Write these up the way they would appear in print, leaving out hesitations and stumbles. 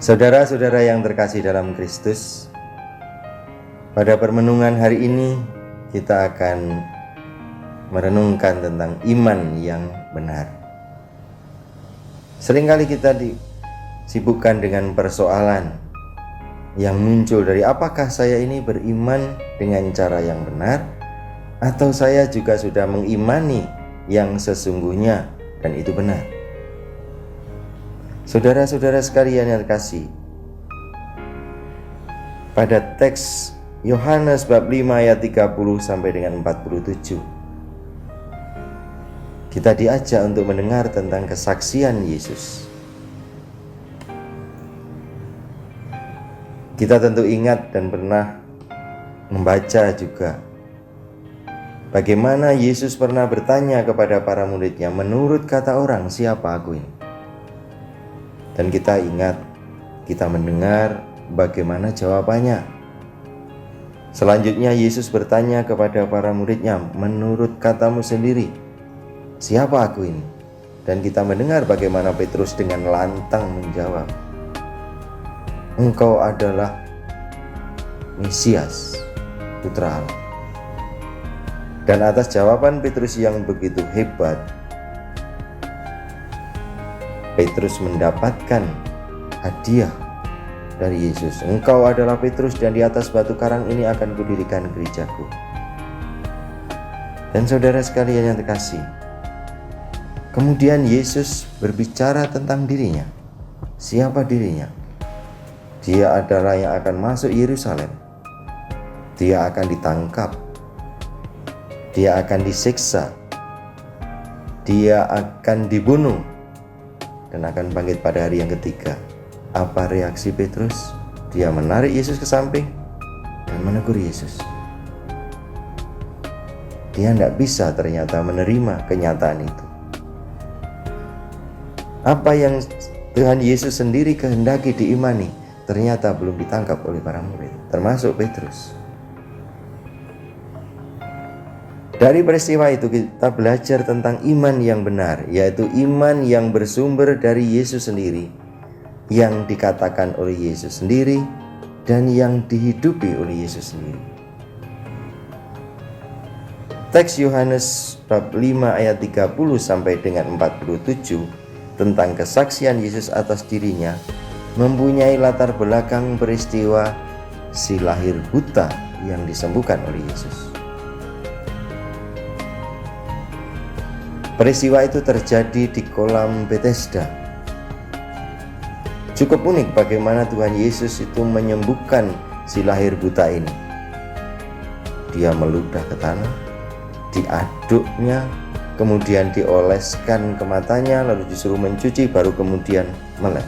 Saudara-saudara yang terkasih dalam Kristus, pada permenungan hari ini kita akan merenungkan tentang iman yang benar. Seringkali kita disibukkan dengan persoalan yang muncul dari apakah saya ini beriman dengan cara yang benar, atau saya juga sudah mengimani yang sesungguhnya dan itu benar. Saudara-saudara sekalian yang terkasih, pada teks Yohanes bab 5 ayat 30 sampai dengan 47, kita diajak untuk mendengar tentang kesaksian Yesus. Kita tentu ingat dan pernah membaca juga bagaimana Yesus pernah bertanya kepada para muridnya, menurut kata orang siapa aku ini? Dan kita ingat, kita mendengar bagaimana jawabannya. Selanjutnya Yesus bertanya kepada para muridnya, menurut katamu sendiri, siapa aku ini? Dan kita mendengar bagaimana Petrus dengan lantang menjawab, engkau adalah Mesias, Putra Allah. Dan atas jawaban Petrus yang begitu hebat, Petrus mendapatkan hadiah dari Yesus. Engkau adalah Petrus dan di atas batu karang ini akan kudirikan gerejaku. Dan saudara sekalian yang terkasih, kemudian Yesus berbicara tentang dirinya. Siapa dirinya? Dia adalah yang akan masuk Yerusalem. Dia akan ditangkap. Dia akan disiksa. Dia akan dibunuh dan akan bangkit pada hari yang ketiga. Apa reaksi Petrus? Dia menarik Yesus ke samping dan menegur Yesus. Dia tidak bisa ternyata menerima kenyataan itu. Apa yang Tuhan Yesus sendiri kehendaki diimani, ternyata belum ditangkap oleh para murid, termasuk Petrus. Dari peristiwa itu kita belajar tentang iman yang benar, yaitu iman yang bersumber dari Yesus sendiri, yang dikatakan oleh Yesus sendiri, dan yang dihidupi oleh Yesus sendiri. Teks Yohanes bab 5 ayat 30 sampai dengan 47 tentang kesaksian Yesus atas dirinya mempunyai latar belakang peristiwa si lahir buta yang disembuhkan oleh Yesus. Peristiwa itu terjadi di kolam Bethesda. Cukup unik bagaimana Tuhan Yesus itu menyembuhkan si lahir buta ini. Dia meludah ke tanah, diaduknya, kemudian dioleskan ke matanya, lalu disuruh mencuci, baru kemudian melek.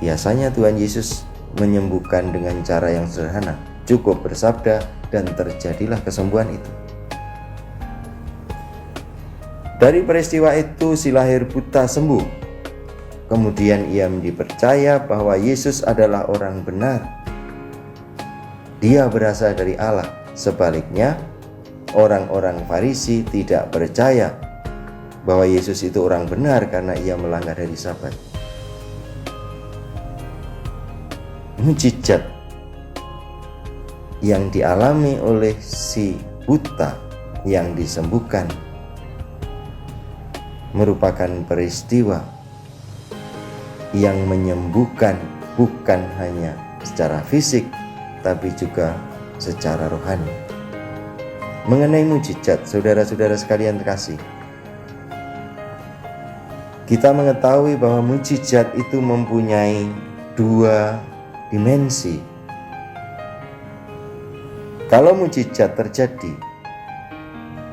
Biasanya Tuhan Yesus menyembuhkan dengan cara yang sederhana, cukup bersabda dan terjadilah kesembuhan itu. Dari peristiwa itu si lahir buta sembuh. Kemudian ia dipercaya bahwa Yesus adalah orang benar. Dia berasal dari Allah. Sebaliknya, orang-orang Farisi tidak percaya bahwa Yesus itu orang benar karena ia melanggar hari Sabat. Mukjizat yang dialami oleh si buta yang disembuhkan merupakan peristiwa yang menyembuhkan bukan hanya secara fisik tapi juga secara rohani. Mengenai mukjizat, saudara-saudara sekalian terkasih, kita mengetahui bahwa mukjizat itu mempunyai dua dimensi. Kalau mukjizat terjadi,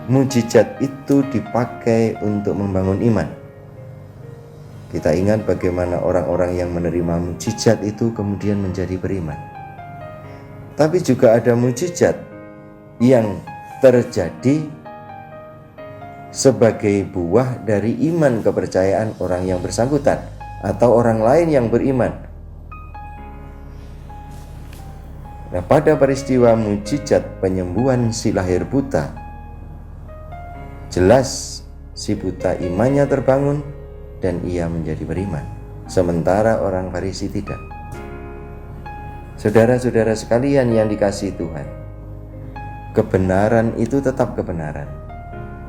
mukjizat itu dipakai untuk membangun iman. Kita ingat bagaimana orang-orang yang menerima mukjizat itu kemudian menjadi beriman. Tapi juga ada mukjizat yang terjadi sebagai buah dari iman kepercayaan orang yang bersangkutan atau orang lain yang beriman. Nah, pada peristiwa mukjizat penyembuhan si lahir buta, jelas si buta imannya terbangun dan ia menjadi beriman. sementara orang Farisi tidak. Saudara-saudara sekalian yang dikasihi Tuhan, kebenaran itu tetap kebenaran.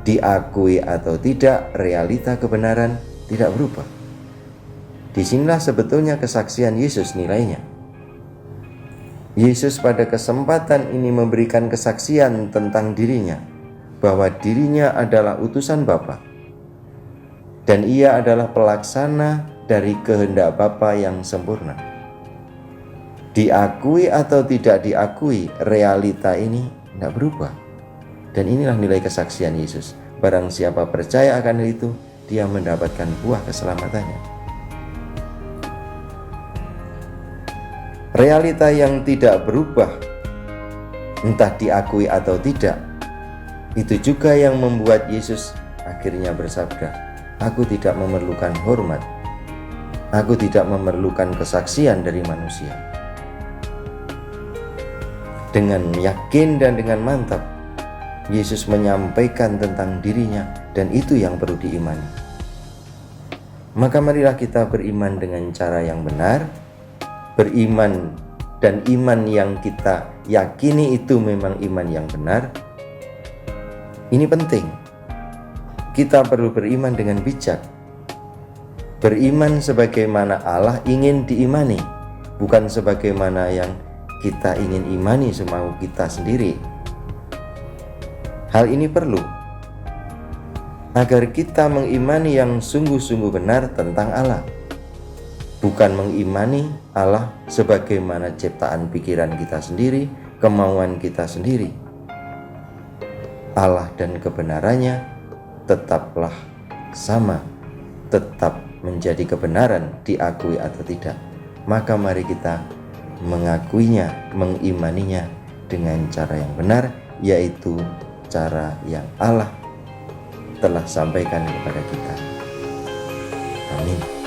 Diakui atau tidak, realita kebenaran tidak berubah. Disinilah sebetulnya kesaksian Yesus nilainya. Yesus pada kesempatan ini memberikan kesaksian tentang dirinya, bahwa dirinya adalah utusan Bapa, dan ia adalah pelaksana dari kehendak Bapa yang sempurna. Diakui atau tidak diakui, realita ini tidak berubah. Dan inilah nilai kesaksian Yesus. Barang siapa percaya akan hal itu, dia mendapatkan buah keselamatannya. Realita yang tidak berubah, entah diakui atau tidak, itu juga yang membuat Yesus akhirnya bersabda, "Aku tidak memerlukan hormat, aku tidak memerlukan kesaksian dari manusia." Dengan yakin dan dengan mantap, Yesus menyampaikan tentang dirinya, dan itu yang perlu diimani. Maka marilah kita beriman dengan cara yang benar, beriman dan iman yang kita yakini itu memang iman yang benar. Ini penting. Kita perlu beriman dengan bijak. Beriman sebagaimana Allah ingin diimani, bukan sebagaimana yang kita ingin imani semau kita sendiri. Hal ini perlu agar kita mengimani yang sungguh-sungguh benar tentang Allah, bukan mengimani Allah sebagaimana ciptaan pikiran kita sendiri, kemauan kita sendiri. Allah dan kebenarannya tetaplah sama, tetap menjadi kebenaran, diakui atau tidak. Maka mari kita mengakuinya, mengimaninya dengan cara yang benar, yaitu cara yang Allah telah sampaikan kepada kita. Amin.